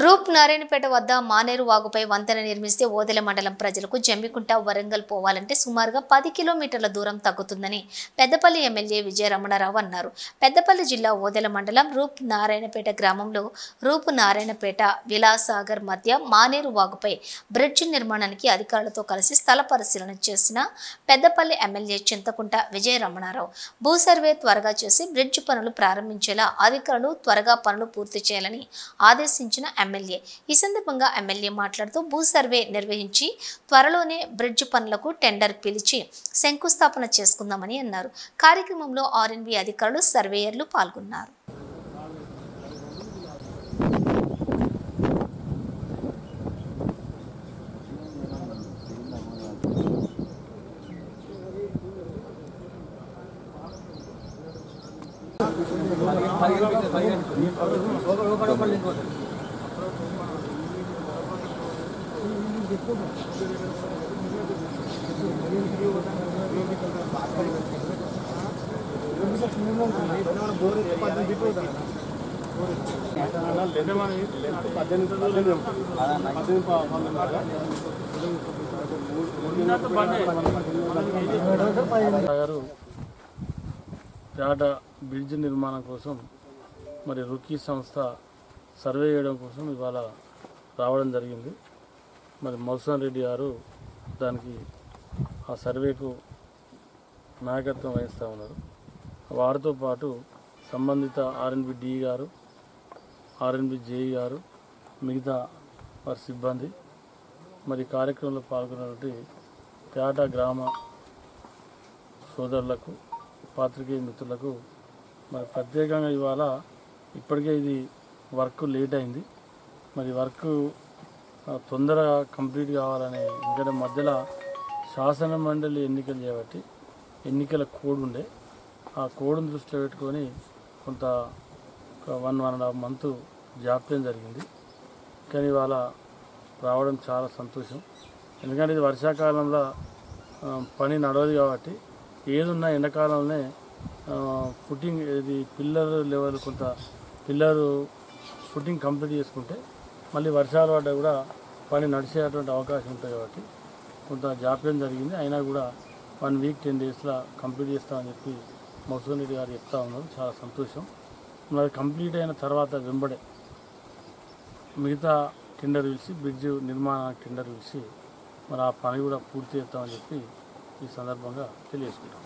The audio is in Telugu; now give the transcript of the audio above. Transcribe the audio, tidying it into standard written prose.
రూప్ నారాయణపేట వద్ద మానేరు వాగుపై వంతెన నిర్మిస్తే ఓదెల మండలం ప్రజలకు జమ్మికుంట వరంగల్ పోవాలంటే సుమారుగా 10 కిలోమీటర్ల దూరం తగ్గుతుందని పెద్దపల్లి ఎమ్మెల్యే విజయ రమణారావు అన్నారు. పెద్దపల్లి జిల్లా ఓదెల మండలం రూప్ నారాయణపేట గ్రామంలో రూప్ నారాయణపేట విలాసాగర్ మధ్య మానేరు వాగుపై బ్రిడ్జి నిర్మాణానికి అధికారులతో కలిసి స్థల పరిశీలన చేసిన పెద్దపల్లి ఎమ్మెల్యే చింతకుంట విజయ రమణారావు భూ సర్వే త్వరగా చేసి బ్రిడ్జి పనులు ప్రారంభించేలా అధికారులు త్వరగా పనులు పూర్తి చేయాలని ఆదేశించిన ఎమ్మెల్యే. ఈ సందర్భంగా ఎమ్మెల్యే మాట్లాడుతూ భూ సర్వే నిర్వహించి త్వరలోనే బ్రిడ్జ్ పనులకు టెండర్ పిలిచి శంకుస్థాపన చేసుకుందామని అన్నారు. కార్యక్రమంలో ఆర్ఎన్బి అధికారులు సర్వేయర్లు పాల్గొన్నారు. పేట బ్రిడ్జ్ నిర్మాణం కోసం మరి రుకీ సంస్థ సర్వే చేయడం కోసం ఇవాళ రావడం జరిగింది. మరి మధుసూదన్ రెడ్డి గారు దానికి ఆ సర్వేకు నాయకత్వం వహిస్తూ ఉన్నారు. వారితో పాటు సంబంధిత ఆర్ఎన్బి డి గారు, ఆర్ఎన్బి జేఈ గారు, మిగతా వారి సిబ్బంది మరి కార్యక్రమంలో పాల్గొన్నటువంటి పేట గ్రామ సోదరులకు, పాత్రికేయ మిత్రులకు మరి ప్రత్యేకంగా ఇవాళ ఇప్పటికే ఇది వర్క్ లేట్ అయింది. మరి వర్క్ తొందరగా కంప్లీట్ కావాలని, ఎందుకంటే మధ్యలో శాసన మండలి ఎన్నికలు చేయబట్టి ఎన్నికల కోడ్ ఉండే, ఆ కోడ్ను దృష్టిలో పెట్టుకొని కొంత 1.5 మంత్ జాప్యం జరిగింది. కానీ ఇవాళ రావడం చాలా సంతోషం. ఎందుకంటే ఇది వర్షాకాలంలో పని నడవదు కాబట్టి ఏదున్నా ఎండాకాలంలోనే ఫుటింగ్, ఇది పిల్లర్ లెవెల్ కొంత పిల్లర్ ఫుటింగ్ కంప్లీట్ చేసుకుంటే మళ్ళీ వర్షాలు పడ్డా కూడా పని నడిచేటువంటి అవకాశం ఉంటుంది కాబట్టి కొంత జాప్యం జరిగింది. అయినా కూడా 1 వీక్ 10 డేస్లో కంప్లీట్ చేస్తామని చెప్పి మధుసూదన్ రెడ్డి గారు చెప్తా ఉన్నారు. చాలా సంతోషం. మరి కంప్లీట్ అయిన తర్వాత వెంబడే మిగతా టెండర్ పిలిచి బ్రిడ్జ్ నిర్మాణానికి టెండర్ పిలిచి మరి ఆ పని కూడా పూర్తి చేస్తామని చెప్పి ఈ సందర్భంగా తెలియజేసుకుంటాం.